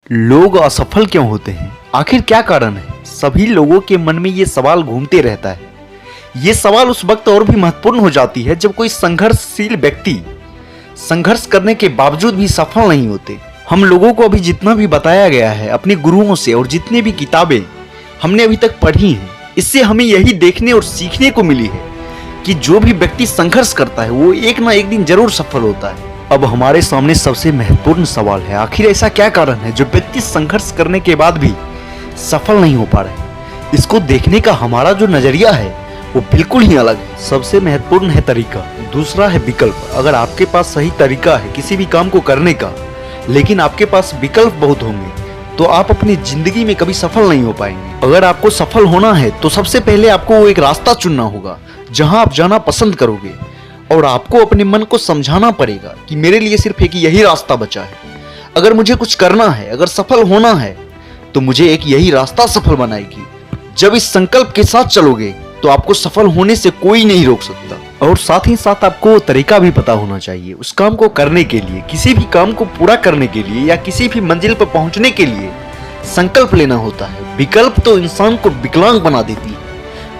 लोग असफल क्यों होते हैं? आखिर क्या कारण है? सभी लोगों के मन में ये सवाल घूमते रहता है। ये सवाल उस वक्त और भी महत्वपूर्ण हो जाती है जब कोई संघर्षशील व्यक्ति संघर्ष करने के बावजूद भी सफल नहीं होते। हम लोगों को अभी जितना भी बताया गया है अपने गुरुओं से और जितने भी किताबें हमने अभी तक पढ़ी हैं, इससे हमें यही देखने और सीखने को मिली है कि जो भी व्यक्ति संघर्ष करता है वो एक ना एक दिन जरूर सफल होता है। अब हमारे सामने सबसे महत्वपूर्ण सवाल है, आखिर ऐसा क्या कारण है जो व्यक्ति संघर्ष करने के बाद भी सफल नहीं हो पा रहे? इसको देखने का हमारा जो नजरिया है वो बिल्कुल ही अलग है। सबसे महत्वपूर्ण है तरीका, दूसरा है विकल्प। अगर आपके पास सही तरीका है किसी भी काम को करने का, लेकिन आपके पास विकल्प बहुत होंगे, तो आप अपनी जिंदगी में कभी सफल नहीं हो पाएंगे। अगर आपको सफल होना है तो सबसे पहले आपको वो एक रास्ता चुनना होगा जहां आप जाना पसंद करोगे, और आपको अपने मन को समझाना पड़ेगा कि मेरे लिए सिर्फ एक यही रास्ता बचा है। अगर मुझे कुछ करना है, अगर सफल होना है, तो मुझे एक यही रास्ता सफल बनाएगी। जब इस संकल्प के साथ चलोगे तो आपको सफल होने से कोई नहीं रोक सकता। और साथ ही साथ आपको तरीका भी पता होना चाहिए उस काम को करने के लिए। किसी भी काम को पूरा करने के लिए या किसी भी मंजिल पर पहुंचने के लिए संकल्प लेना होता है। विकल्प तो इंसान को विकलांग बना देती है।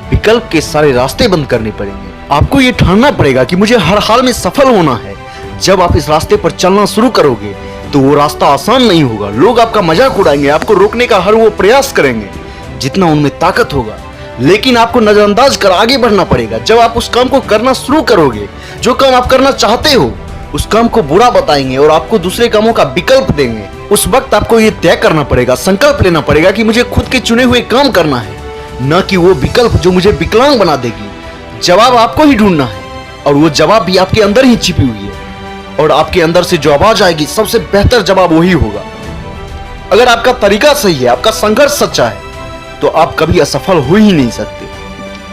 विकल्प के सारे रास्ते बंद करने पड़ेंगे। आपको ये ठानना पड़ेगा कि मुझे हर हाल में सफल होना है। जब आप इस रास्ते पर चलना शुरू करोगे तो वो रास्ता आसान नहीं होगा। लोग आपका मजाक उड़ाएंगे, आपको रोकने का हर वो प्रयास करेंगे जितना उनमें ताकत होगा, लेकिन आपको नजरअंदाज कर आगे बढ़ना पड़ेगा। जब आप उस काम को करना शुरू करोगे, जो काम आप करना चाहते हो, उस काम को बुरा बताएंगे और आपको दूसरे कामों का विकल्प देंगे। उस वक्त आपको ये तय करना पड़ेगा, संकल्प लेना पड़ेगा कि मुझे खुद के चुने हुए काम करना है, न कि वो विकल्प जो मुझे विकलांग बना देगी। जवाब आपको ही ढूंढना है, और वो जवाब भी आपके अंदर ही छिपी हुई है। और आपके अंदर से जो आवाज आएगी, सबसे बेहतर जवाब वही होगा। अगर आपका तरीका सही है, आपका संघर्ष सच्चा है, तो आप कभी असफल हो ही नहीं सकते।